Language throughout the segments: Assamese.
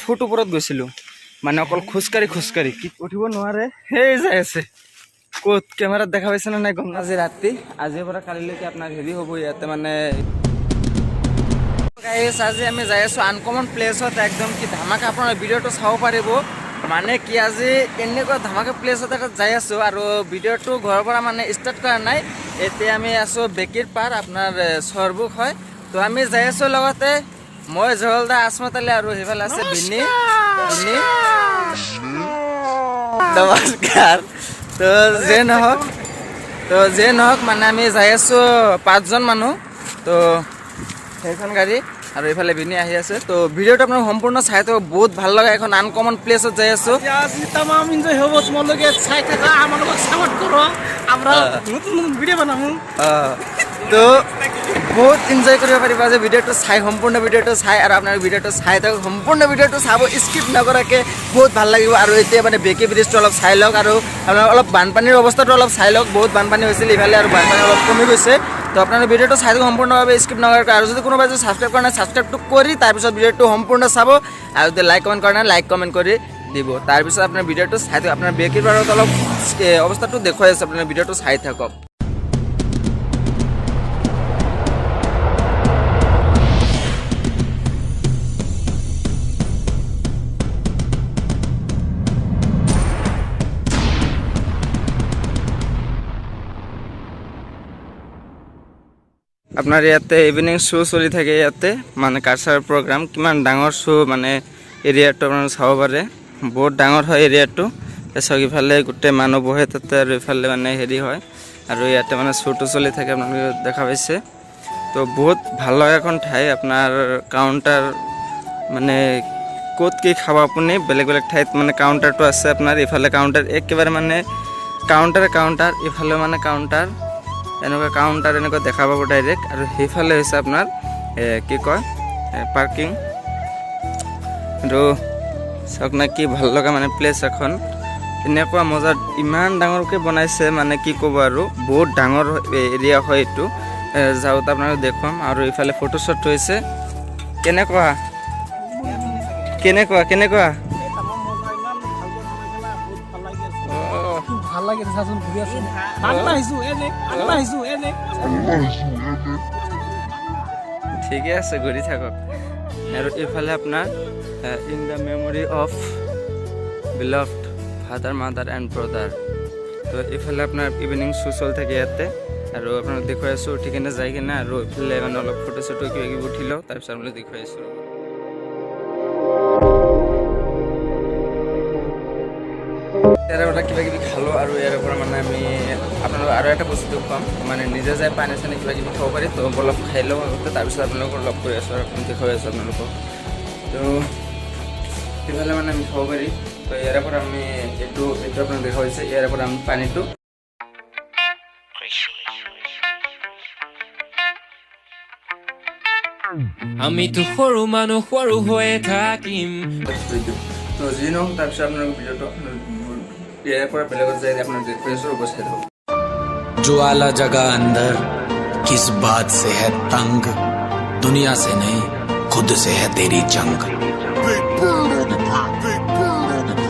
ফুট ওপৰত গৈছিলোঁ মানে অকল খোজকাঢ়ি কি উঠিব নোৱাৰে সেই যাই আছে ক'ত কেমেৰাত দেখা পাইছে নে নাই গম আজি ৰাতি আজিৰ পৰা কালিলৈকে আপোনাৰ হেৰি হ'ব ইয়াতে মানে গাইছ আজি আমি যাই আছোঁ আনকমন প্লেছত একদম কি ধামাকা আপোনাৰ ভিডিঅ'টো চাব পাৰিব মানে কি আজি এনেকুৱা ধামাকা প্লেছত এটা যাই আছোঁ আৰু ভিডিঅ'টো ঘৰৰ পৰা মানে ষ্টাৰ্ট কৰা নাই এতিয়া আমি আছোঁ বেকিৰ পাৰ আপোনাৰ চৰবুক হয় তো আমি যাই আছোঁ লগতে মই জহলদা আসমত আলী আৰু সেইফালে আছে বিনি নমস্কাৰ তো যে নহওক মানে আমি যাই আছোঁ 5 জন মানুহ তো সেইখন গাড়ী আৰু এইফালে বিনি আহি আছে তো ভিডিঅ'টো আপোনাক সম্পূৰ্ণ চাই থাকক বহুত ভাল লগা এখন আনকমন প্লেছত যাই আছোঁ তামাম এনজয় হ'ব তোমালোকে চাই থাকা আমাৰ লগত সাপোৰ্ট কৰক আমৰা নতুন ভিডিঅ' বনাম তো বহুত এনজয় কৰিব পাৰিব যে ভিডিঅ'টো চাই সম্পূৰ্ণ ভিডিঅ'টো চাই আৰু আপোনাৰ ভিডিঅ'টো চাই থাকক সম্পূৰ্ণ ভিডিঅ'টো চাব স্কিপ নকৰাকৈ বহুত ভাল লাগিব আৰু এতিয়া মানে বেকি ব্ৰিজটো অলপ চাই লওক আৰু আপোনাৰ অলপ বানপানীৰ অৱস্থাটো অলপ চাই লওক বহুত বানপানী হৈছিল ইফালে আৰু বানপানী অলপ কমি গৈছে তো আপোনালোকে ভিডিঅ'টো চাই থাকক সম্পূৰ্ণভাৱে স্কিপ নকৰাকৈ আৰু যদি কোনোবাই যদি ছাবস্ক্ৰাইব কৰা নাই ছাবস্ক্ৰাইবটো কৰি তাৰপিছত ভিডিঅ'টো সম্পূৰ্ণ চাব আৰু যদি লাইক কমেণ্ট কৰা নাই লাইক কমেণ্ট কৰি দিব তাৰপিছত আপোনাৰ ভিডিঅ'টো চাই থাকক আপোনাৰ বেকিৰ পাৰত অলপ অৱস্থাটো দেখুৱাই আছে আপোনাৰ ভিডিঅ'টো চাই থাকক আপোনাৰ ইয়াতে ইভিনিং শ্ব' চলি থাকে ইয়াতে মানে কালচাৰেল প্ৰগ্ৰাম কিমান ডাঙৰ শ্ব' মানে এৰিয়াটো আপোনালোকে চাব পাৰে বহুত ডাঙৰ হয় এৰিয়াটো তাৰপিছত ইফালে গোটেই মানুহ বহে তাতে আৰু ইফালে মানে হেৰি হয় আৰু ইয়াতে মানে শ্ব'টো চলি থাকে আপোনালোকে দেখা পাইছে তো বহুত ভাল লগা এখন ঠাই আপোনাৰ কাউণ্টাৰ মানে ক'ত কি খাব আপুনি বেলেগ বেলেগ ঠাইত মানে কাউণ্টাৰটো আছে আপোনাৰ ইফালে কাউণ্টাৰ একেবাৰে মানে কাউণ্টাৰ ইফালে মানে কাউণ্টাৰ এনেকুৱা কাউণ্টাৰ এনেকুৱা দেখা পাব ডাইৰেক্ট আৰু সেইফালে হৈছে আপোনাৰ কি কয় পাৰ্কিং আৰু চাওক না কি ভাল লগা মানে প্লেচ এখন এনেকুৱা মজাত ইমান ডাঙৰকৈ বনাইছে মানে কি ক'ব আৰু বহুত ডাঙৰ এৰিয়া হয় এইটো যাওঁতে আপোনালোকে দেখুৱাম আৰু ইফালে ফটোশ্বুট হৈছে কেনেকুৱা ভাল লাগে চাচোন ঘূৰি আছো ঠিকে আছে ঘূৰি থাকক আৰু এইফালে আপোনাৰ in the memory of beloved father mother and brother তো এইফালে আপোনাৰ ইভিনিং শ্ব' চলি থাকে ইয়াতে আৰু আপোনাক দেখুৱাই আছোঁ উঠি কিনে যাই কিনে আৰু এইফালে মানে অলপ ফটো চটো কিবা কিবি উঠি লওঁ তাৰপিছত আপোনাক দেখুৱাই আছোঁ ইয়াৰে পৰা কিবা কিবি খালোঁ আৰু ইয়াৰে পৰা মানে আমি আপোনালোকক আৰু এটা বস্তু খুৱাম মানে নিজে যাই পানী চানী কিবা কিবি খাব পাৰি তো অলপ খাই লওঁ আগতে তাৰপিছত আপোনালোকক লগ কৰি আছোঁ আৰু দেখুৱাই আছোঁ আপোনালোকক তো সেইফালে মানে আমি খাব পাৰি তো ইয়াৰে পৰা আমি এইটো আপোনাক দেখুৱাইছে ইয়াৰে পৰা আমি পানীটো আমিতো সৰু মানুহ সৰু হৈয়ে থাকিম তো যি নহওক তাৰপিছত আপোনালোক ভিডিঅ'টো ইয়াৰে পৰা বেলেগত যাই আপোনাক দেখুৱাই আছোঁ ৰ'ব চাই থাকক ज्वाला जगह अंदर किस बात से है तंग दुनिया से नहीं खुद से है तेरी जंग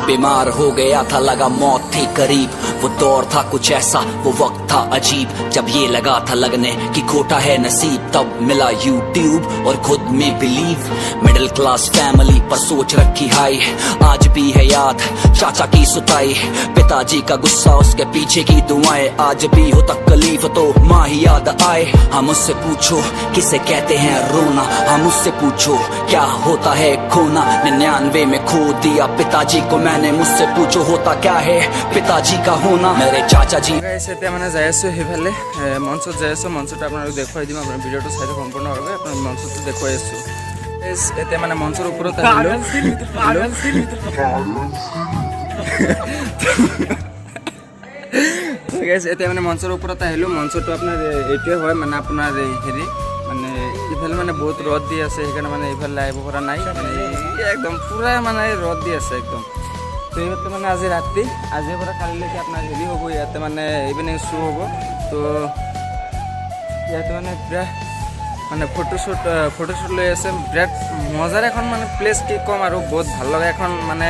बीमार हो गया था लगा मौत थी करीब वो दौर था कुछ ऐसा वो वक्त था अजीब जब ये लगा था लगने कि खोटा है नसीब तब मिला यूट्यूब और खुद में बिलीव मिडिल क्लास फैमिली पर सोच रखी हाई आज भी है याद चाचा की सुताई पिताजी का गुस्सा उसके पीछे की दुआएं आज भी हो तकलीफ तो माँ ही याद आए हम उससे पूछो किसे कहते हैं रोना हम उससे पूछो क्या होता है खोना 99 में खो दिया पिताजी को मैंने मुझसे पूछो होता क्या है पिताजी का होना मेरे चाचा जी এতিয়া মানে যাই আছোঁ সেইফালে মঞ্চত যাই আছোঁ মঞ্চটো আপোনালোক দেখুৱাই দিম আপোনাৰ ভিডিঅ'টো চাই থাকক সম্পূৰ্ণভাৱে আপোনাৰ মঞ্চটো দেখুৱাই আছোঁ এতিয়া মানে মঞ্চৰ ওপৰত আহিলোঁ এতিয়া মানে মঞ্চৰ ওপৰত আহিলোঁ মঞ্চটো আপোনাৰ এইটোৱে হয় মানে আপোনাৰ হেৰি মানে ইফালে মানে বহুত ৰ'দ দি আছে সেইকাৰণে মানে এইফালে আহিব পৰা নাই মানে একদম পূৰা মানে ৰ'দ দি আছে একদম তো ইয়াতে মানে আজি ৰাতি আজিৰ পৰা কালিলৈকে আপোনাৰ হেৰি হ'ব ইয়াতে মানে ইভিনিং শ্ব' হ'ব তো ইয়াতে মানে পূৰা মানে ফটোশ্বুট লৈ আছে বিৰাট মজাৰ এখন মানে প্লেচ কি ক'ম আৰু বহুত ভাল লগা এখন মানে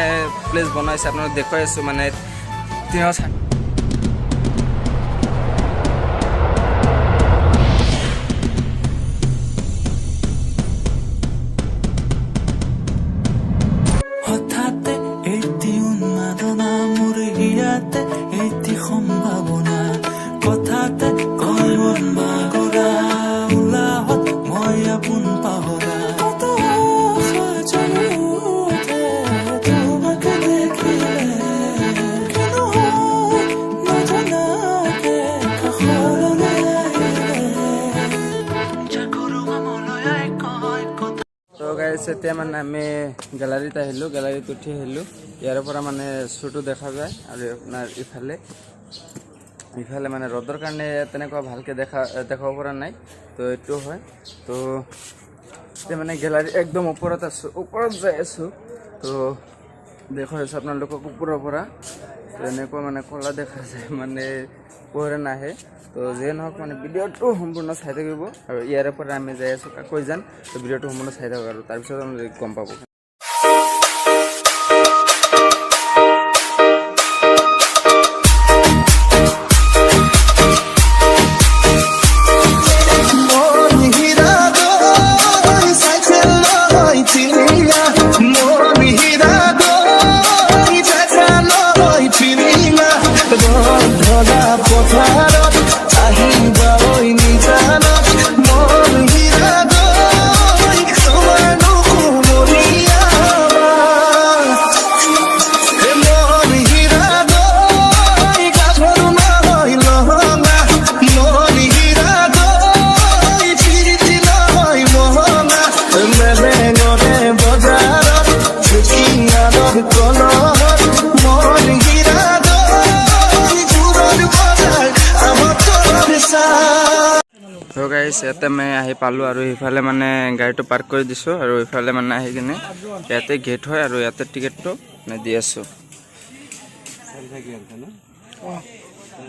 প্লেচ বনাইছে আপোনালোক দেখুৱাই আছোঁ মানে তেওঁ হঠাতে এটি উন্মাদনা মোৰ হিয়াতে এটি সম্ভাৱনা কথাতে কয় মন মাগৰা উলাহত মই আপোন পাহৰা কত আশা জানি উঠে তোমাকে দেখিলে কেন হয় নজনাকে কাষৰলৈ আহিলে জাগৰো মনলৈ কয় কথা। তো গাইছ এতিয়া মানে আমি গেলাৰীত আহিলোঁ, গেলাৰীত উঠি আহিলোঁ। ইয়াৰ পৰা মানে শ্বুটো দেখা যায় আৰু আপোনাৰ ইফালে মানে ৰ'দৰ কাৰণে তেনেকুৱা ভালকৈ দেখাব পৰা নাই। তো এইটো হয়। তো এতিয়া মানে গেলাৰী একদম ওপৰত আছোঁ, ওপৰত যাই আছোঁ। তো দেখুৱাই আছোঁ আপোনালোকক ওপৰৰ পৰা। তো এনেকুৱা মানে ক'লা দেখা যায় মানে পোহৰে নাহে। তো যিয়ে নহওক মানে ভিডিঅ'টো সম্পূৰ্ণ চাই থাকিব আৰু ইয়াৰে পৰা আমি যাই আছোঁ কাকৈজান। তো ভিডিঅ'টো সম্পূৰ্ণ চাই থাকক আৰু তাৰপিছত আমি গম পাব। তো গাইছ ইয়াতে মই আহি পালোঁ আৰু সেইফালে মানে গাড়ীটো পাৰ্ক কৰি দিছোঁ আৰু এইফালে মানে আহি কিনে ইয়াতে গেট হয় আৰু ইয়াতে টিকেটটো মানে দি আছোঁ।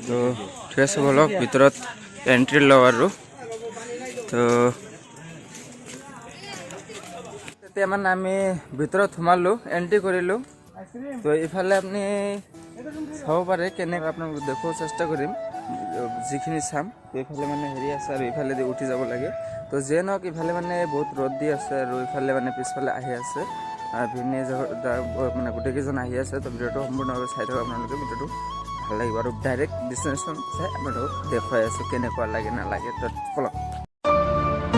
তো ঠিক আছে বলক ভিতৰত এণ্ট্ৰি লওঁ আৰু। তো এতিয়া মানে আমি ভিতৰত সোমালোঁ, এণ্ট্ৰি কৰিলোঁ। তো এইফালে আপুনি চাব পাৰে কেনেকৈ আপোনালোক দেখুৱাব চেষ্টা কৰিম যিখিনি চাম। এইফালে মানে হেৰি আছে আৰু এইফালে দি উঠি যাব লাগে। তো যিয়ে নহওক ইফালে মানে বহুত ৰ'দ দি আছে আৰু ইফালে মানে পিছফালে আহি আছে ভিনে মানে গোটেইকেইজন আহি আছে। তো ভিডিঅ'টো সম্পূৰ্ণভাৱে চাই থাকক আপোনালোকে, ভিডিঅ'টো ভাল লাগিব আৰু ডাইৰেক্ট ডেষ্টিনেশ্যন চাই আপোনালোকক দেখুৱাই আছোঁ কেনেকুৱা লাগে নালাগে। তো বলক।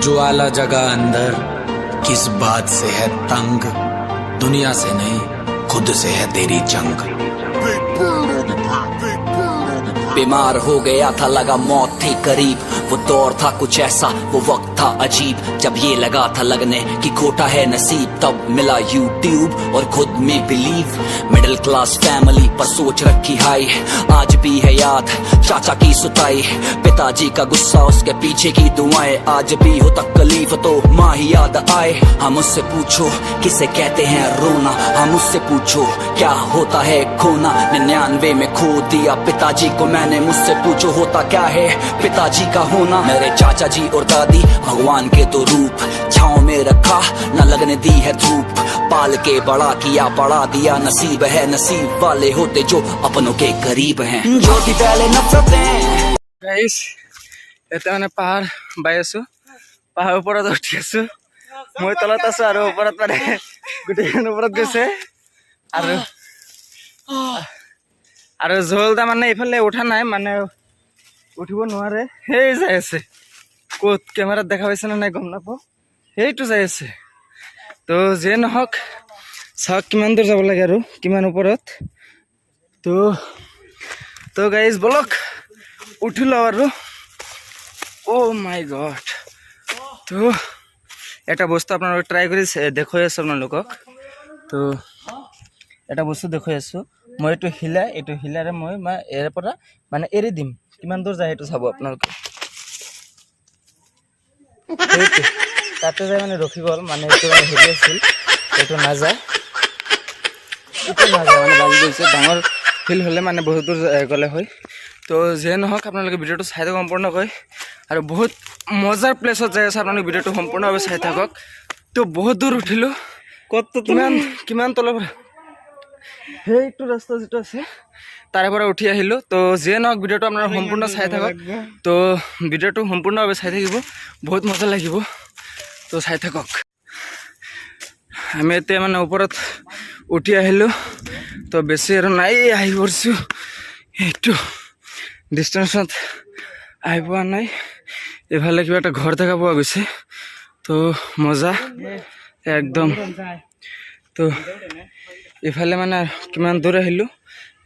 ज्वाला जगा अंदर किस बात से है तंग दुनिया से नहीं खुद से है तेरी जंग बीमार हो गया था लगा मौत थी करीब वो दौर था कुछ ऐसा वो वक्त था अजीब जब ये लगा था लगने कि खोटा है नसीब तब मिला यूट्यूब और खुद में बिलीव मिडिल क्लास फैमिली पर सोच रखी हाई आज भी है याद चाचा की सुताई पिताजी का गुस्सा उसके पीछे की दुआएं आज भी हो तकलीफ तो माँ ही याद आए हम उससे पूछो किसे कहते हैं रोना हम उससे पूछो क्या होता है खोना 99 में खो दिया पिताजी को मैंने मुझसे पूछो होता क्या है पिताजी का होना मेरे चाचा जी और दादी भगवान के तो रूप छाँव में रखा न लगने दी है धूप पाल के बड़ा किया बढ़ा दिया नसीब है नसीब वाले होते जो अपनों के करीब हैं जो थी पहले नफरतें গাইছ এতিয়া মানে পাহাৰ বাই আছোঁ, পাহাৰৰ ওপৰত উঠি আছোঁ। মই তলত আছোঁ আৰু ওপৰত মানে গোটেইখন ওপৰত গৈছে আৰু জলদা মানে এইফালে উঠা নাই মানে উঠিব নোৱাৰে। সেই যাই আছে ক'ত কেমেৰাত দেখা পাইছে নে নাই গম নাপাওঁ, সেইটো যাই আছে। তো যিয়ে নহওক চাওক কিমান দূৰ যাব লাগে আৰু কিমান ওপৰত। তো গাইজ বলক উঠি লওঁ আৰু। অ' মাই গড। তো এটা বস্তু আপোনালোকক ট্ৰাই কৰি দেখুৱাই আছোঁ আপোনালোকক। তো এটা বস্তু দেখুৱাই আছোঁ মই এইটো হিলাৰে মই ইয়াৰ পৰা মানে এৰি দিম কিমান দূৰ যায় সেইটো চাব আপোনালোকে। তাতে যাই মানে ৰখি গ'ল মানে এইটো মানে হেৰি আছিল এইটো নাযায় মানে বাজি গৈছে। ডাঙৰ ফিল্ড হ'লে মানে বহুত দূৰ গ'লে হয়। তো যে নহওক আপোনালোকে ভিডিঅ'টো চাই থাকক সম্পূৰ্ণকৈ আৰু বহুত মজাৰ প্লেছত যাই আছে আপোনালোকে ভিডিঅ'টো সম্পূৰ্ণভাৱে চাই থাকক তো বহুত দূৰ উঠিলোঁ কিমান তলৰ পৰা সেইটো ৰাস্তা যিটো আছে তাৰে পৰা উঠি আহিলোঁ তো যিয়ে নহওক ভিডিঅ'টো আপোনালোকে সম্পূৰ্ণ চাই থাকক তো ভিডিঅ'টো সম্পূৰ্ণভাৱে চাই থাকিব বহুত মজা লাগিব তো চাই থাকক আমি এতিয়া মানে ওপৰত উঠি আহিলোঁ তো বেছি আৰু নাই আহি পৰিছোঁ এইটো ডিষ্টেঞ্চত আহি পোৱা নাই এইফালে কিবা এটা ঘৰ দেখা পোৱা গৈছে তো মজা একদম তো এইফালে মানে কিমান দূৰ আহিলোঁ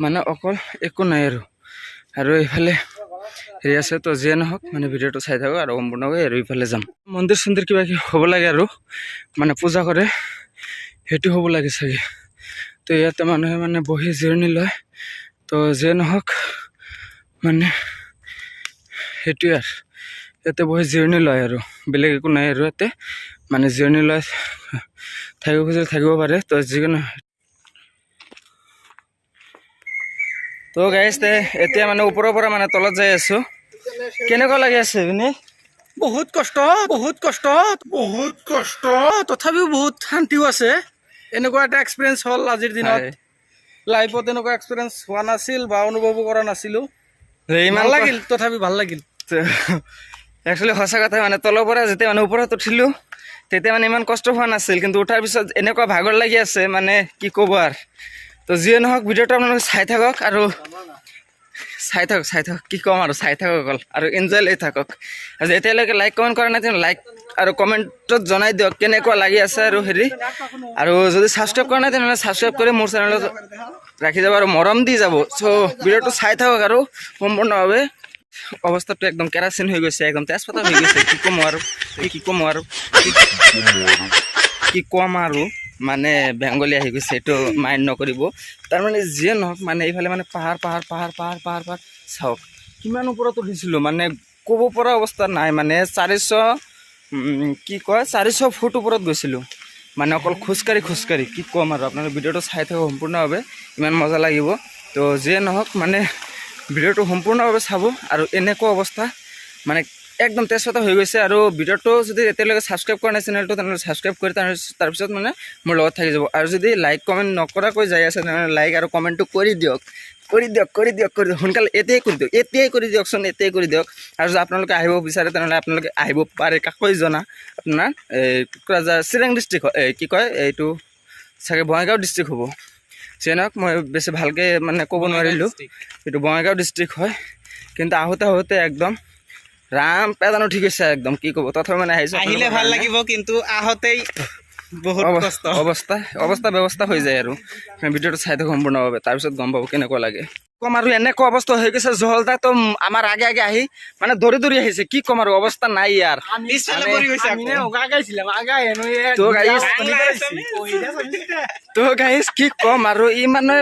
মানে অকল একো নাই আৰু এইফালে হেৰি আছে তো যিয়ে নহওক মানে ভিডিঅ'টো চাই থাকক আৰু সম্পূৰ্ণকৈ আৰু এইফালে যাম মন্দিৰ চন্দিৰ কিবা কিবি হ'ব লাগে আৰু মানে পূজা কৰে সেইটো হ'ব লাগে চাগে তো ইয়াতে মানুহে মানে বহি জিৰণি লয় তো যিয়ে নহওক মানে সেইটোৱে আৰু ইয়াতে বহি জিৰণি লয় আৰু বেলেগ একো নাই আৰু ইয়াতে মানে জিৰণি লৈ থাকিব খুজিলে থাকিব পাৰে তো যিকোনো তো গাইজ এতিয়া মানে ওপৰৰ পৰা মানে তলত যাই আছোঁ কেনেকুৱা লাগি আছে আপুনি বহুত কষ্ট তথাপিও বহুত শান্তিও আছে এনেকুৱা এটা এক্সপিৰিয়েঞ্চ হ'ল আজিৰ দিনত লাইফত এনেকুৱা এক্সপিৰিয়েঞ্চ হোৱা নাছিল বা অনুভৱো কৰা নাছিলোঁ ভাল লাগিল তথাপি ভাল লাগিল একচুৱেলি সঁচা কথা মানে তলৰ পৰা যেতিয়া মানে ওপৰত উঠিলোঁ তেতিয়া মানে ইমান কষ্ট হোৱা নাছিল কিন্তু উঠাৰ পিছত এনেকুৱা ভাগৰ লাগি আছে মানে কি ক'ব আৰু তো যিয়ে নহওক ভিডিঅ'টো আপোনালোকে চাই থাকক আৰু চাই থাকক কি ক'ম আৰু চাই থাকক অকল আৰু এনজয় লৈ থাকক আৰু এতিয়ালৈকে লাইক কমেণ্ট কৰা নাই তেনে লাইক আৰু কমেণ্টত জনাই দিয়ক কেনেকুৱা লাগি আছে আৰু হেৰি আৰু যদি ছাবস্ক্ৰাইব কৰা নাই তেনেহ'লে ছাবস্ক্ৰাইব কৰি মোৰ চেনেলত ৰাখি যাব আৰু মৰম দি যাব চ' ভিডিঅ'টো চাই থাকক আৰু সম্পূৰ্ণভাৱে অৱস্থাটো একদম কেৰাচিন হৈ গৈছে একদম তেজপাতা হৈ গৈছে কি ক'ম আৰু মানে বেংগলী আহি গৈছে এইটো মাইণ্ড নকৰিব তাৰমানে যিয়ে নহওক মানে এইফালে মানে পাহাৰ চাওক কিমান ওপৰত উঠিছিলোঁ মানে ক'ব পৰা অৱস্থা নাই মানে 400 ফুট ওপৰত গৈছিলোঁ মানে অকল খোজকাঢ়ি কি ক'ম আৰু আপোনালোকে ভিডিঅ'টো চাই থাকক সম্পূৰ্ণভাৱে ইমান মজা লাগিব তো যিয়ে নহওক মানে ভিডিঅ'টো সম্পূৰ্ণভাৱে চাব আৰু এনেকুৱা অৱস্থা মানে একদম তেজপাতা হৈ গৈছে আৰু ভিডিঅ'টো যদি এতিয়ালৈকে ছাবস্ক্ৰাইব কৰা নাই চেনেলটো তেনেহ'লে ছাবস্ক্ৰাইব কৰি তাৰপিছত মানে মোৰ লগত থাকি যাব আৰু যদি লাইক কমেণ্ট নকৰাকৈ যাই আছে তেনেহ'লে লাইক আৰু কমেণ্টটো কৰি দিয়ক সোনকালে এতিয়াই কৰি দিয়ক আৰু যদি আপোনালোকে আহিব বিচাৰে তেনেহ'লে আপোনালোকে আহিব পাৰে কাকৈ জনা আপোনাৰ কোকৰাঝাৰ চিৰাং ডিষ্ট্ৰিক্ট কি কয় এইটো চাগে বঙাইগাঁও ডিষ্ট্ৰিক্ট হ'ব চিৰাঙক মই বেছি ভালকৈ মানে ক'ব নোৱাৰিলোঁ এইটো বঙাইগাঁও ডিষ্ট্ৰিক্ট হয় কিন্তু আহোঁতে একদম ৰাম পেদানো ঠিক আছে একদম কি ক'ব তথাপি মানে আহিলে ভাল লাগিব কিন্তু আহোঁতেই বহুত ব্যৱস্থা হৈ যায় আৰু ভিডিঅ'টো চাই থাকক সম্পূৰ্ণভাৱে তাৰপিছত গম পাব কেনেকুৱা লাগে কম আৰু এনেকুৱা অৱস্থা হৈ গৈছে জহলদা তো আমাৰ আগে আহি মানে দৌৰি আহিছে কি ক'ম আৰু অৱস্থা নাই ইয়াৰ তো গাইজ কি ক'ম আৰু ই মানে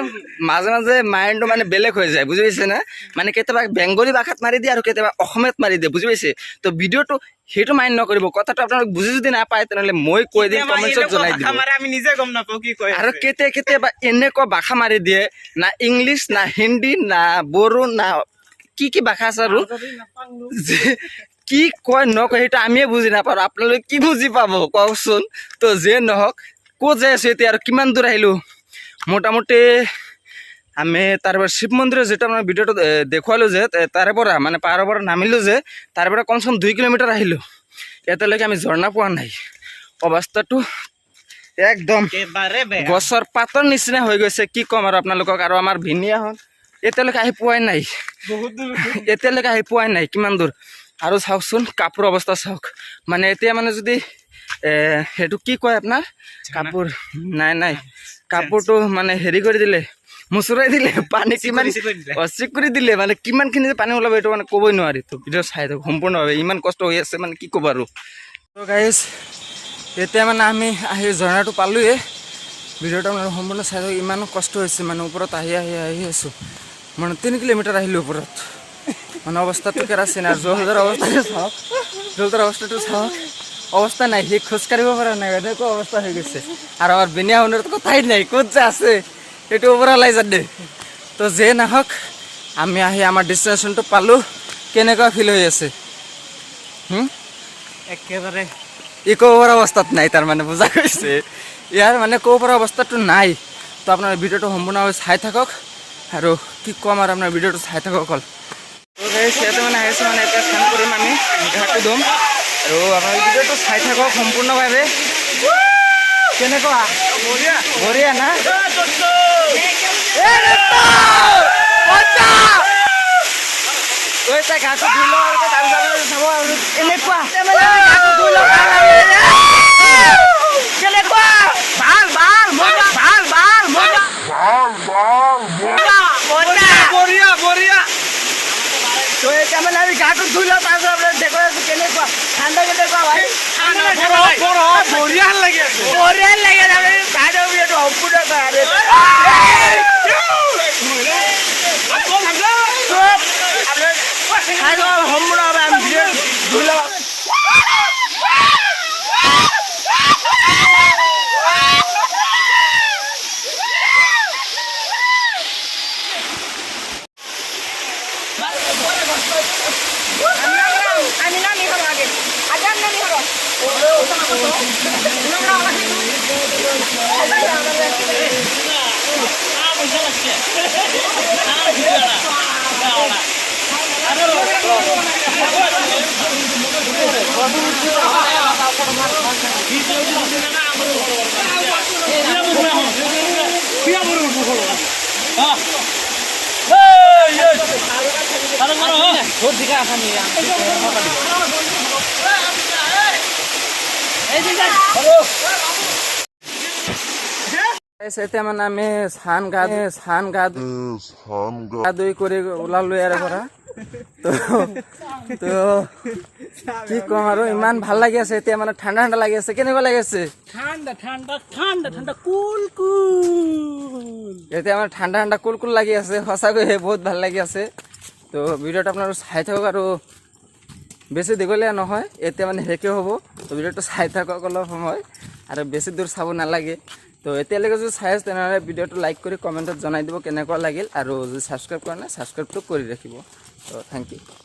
মাজে মাইণ্ডটো মানে বেলেগ হৈ যায় বুজি পাইছে না মানে কেতিয়াবা বেংগলী ভাষাত মাৰি দিয়ে আৰু কেতিয়াবা অসমীয়াত মাৰি দিয়ে বুজি পাইছে তো ভিডিঅ'টো সেইটো মাইণ্ড নকৰিব কথাটো আপোনালোক বুজি যদি নাপায় তেনেহ'লে মই কৈ দিম কমেণ্টছত জনাই দিম আমি নিজে গম নাপাওঁ কি কয় আৰু কেতিয়াবা এনেকুৱা ভাষা মাৰি দিয়ে না ইংলিছ না হিন্দী না বড়ো না কি ভাষা আছে আৰু কি কয় নকয় সেইটো আমিয়ে বুজি নাপাওঁ আপোনালোকে কি বুজি পাব কওকচোন তো যে নহওক ক'ত যাই আছোঁ এতিয়া আৰু কিমান দূৰ আহিলোঁ মোটামুটি আমি তাৰপৰা শিৱ মন্দিৰৰ যিটো আপোনাৰ ভিডিঅ'টো দেখুৱালোঁ যে তাৰে পৰা মানে পাহাৰৰ পৰা নামিলোঁ যে তাৰে পৰা কমচে কম 2 কিলোমিটাৰ আহিলোঁ এতিয়ালৈকে আমি ঝৰ্ণা পোৱা নাই অৱস্থাটো একদম গছৰ পাতৰ নিচিনা হৈ গৈছে কি ক'ম আৰু আপোনালোকক আৰু আমাৰ ভিনিয়াহঁত এতিয়ালৈকে আহি পোৱাই নাই কিমান দূৰ আৰু চাওকচোন কাপোৰ অৱস্থা চাওক মানে এতিয়া মানে যদি সেইটো কি কয় আপোনাৰ কাপোৰ নাই কাপোৰটো মানে হেৰি কৰি দিলে মুচুৰাই দিলে পানী কিমান চিক কৰি দিলে মানে কিমানখিনি যে পানী ওলাব এইটো মানে ক'বই নোৱাৰি তো ভিডিঅ' চাই থাকক সম্পূৰ্ণভাৱে ইমান কষ্ট হৈ আছে মানে কি ক'ব আৰু তো গাইজ এতিয়া মানে আমি আহি ঝৰ্ণাটো পালোঁৱে ভিডিঅ'টো মানে সম্পূৰ্ণ চাই থাকক ইমান কষ্ট হৈছে মানে ওপৰত আহি আছোঁ মানে 3 কিলোমিটাৰ আহিলোঁ ওপৰত মানে অৱস্থাটো কেৰাচিন আৰু জলধাৰ অৱস্থাটো চাওক অৱস্থা নাই সি খোজকাঢ়িব পৰা নাই এনেকুৱা অৱস্থা হৈ গৈছে আৰু আমাৰ বিনিয়া শুনাৰ কথাই নাই ক'ত যে আছে এইটো ওপৰলৈ জানে তো যে নাহক আমি আহি আমাৰ ডেষ্টিনেশ্যনটো পালোঁ কেনেকুৱা ফিল হৈ আছে একেবাৰে ই ক'ব পৰা অৱস্থাত নাই তাৰমানে বুজা গৈছে ইয়াৰ মানে ক'ব পৰা অৱস্থাটো নাই তো আপোনাৰ ভিডিঅ'টো সম্পূৰ্ণভাৱে চাই থাকক আৰু কি ক'ম আৰু আপোনাৰ ভিডিঅ'টো চাই থাকক অকল তো গাইছ ইয়াতে মানে আহিছোঁ মানে এতিয়া স্নান কৰিম আমি গাটো ধুম আৰু আপোনাৰ ভিডিঅ'টো চাই থাকক সম্পূৰ্ণভাৱে কেনেকুৱা বঢ়িয়া বঢ়িয়া না গাটো ধুই লওঁ আৰু তাৰপিছত চাব আৰু এনেকুৱা কেনেকুৱা ভাল ভাল মজা ভাল ভাল মজা বঢ়িয়া বঢ়িয়া তো এতিয়া মানে আমি গাটো ধুই লওঁ তাৰপিছত আপোনাৰ ডেক'ৰেশ্যন কেনেকুৱা ঠাণ্ডা কেনেকুৱা ভাই বঢ়িয়া লাগে বঢ়িয়া লাগে গাড়ীৰ ভিডিঅ'টো সম্পূৰ্ণ সম্পূৰ্ণভাৱে আমি ভিডিঅ' ধুই লওঁ এতিয়া মানে আমি স্নান গা ধুই কৰি ওলালো ইয়াৰ পৰা তো কি ক'ম আৰু ইমান ভাল লাগি আছে এতিয়া মানে ঠাণ্ডা ঠাণ্ডা লাগি আছে কেনেকুৱা লাগি আছে ঠাণ্ডা ঠাণ্ডা ঠাণ্ডা ঠাণ্ডা কুল কুল এতিয়া মানে ঠাণ্ডা ঠাণ্ডা কুল কুল লাগি আছে সঁচাকৈ বহুত ভাল লাগি আছে তো ভিডিঅ'টো আপোনালোকে চাই থাকক আৰু বেছি দীঘলীয়া নহয় এতিয়া মানে শেষে হ'ব তো ভিডিঅ'টো চাই থাকক অলপ সময় আৰু বেছি দূৰ চাব নালাগে তো এতিয়ালৈকে যদি চাই আছে তেনেহ'লে ভিডিঅ'টো লাইক কৰি কমেণ্টত জনাই দিব কেনেকুৱা লাগিল আৰু যদি ছাবস্ক্ৰাইব কৰা নাই ছাবস্ক্ৰাইবটো কৰি ৰাখিব তো থেংক ইউ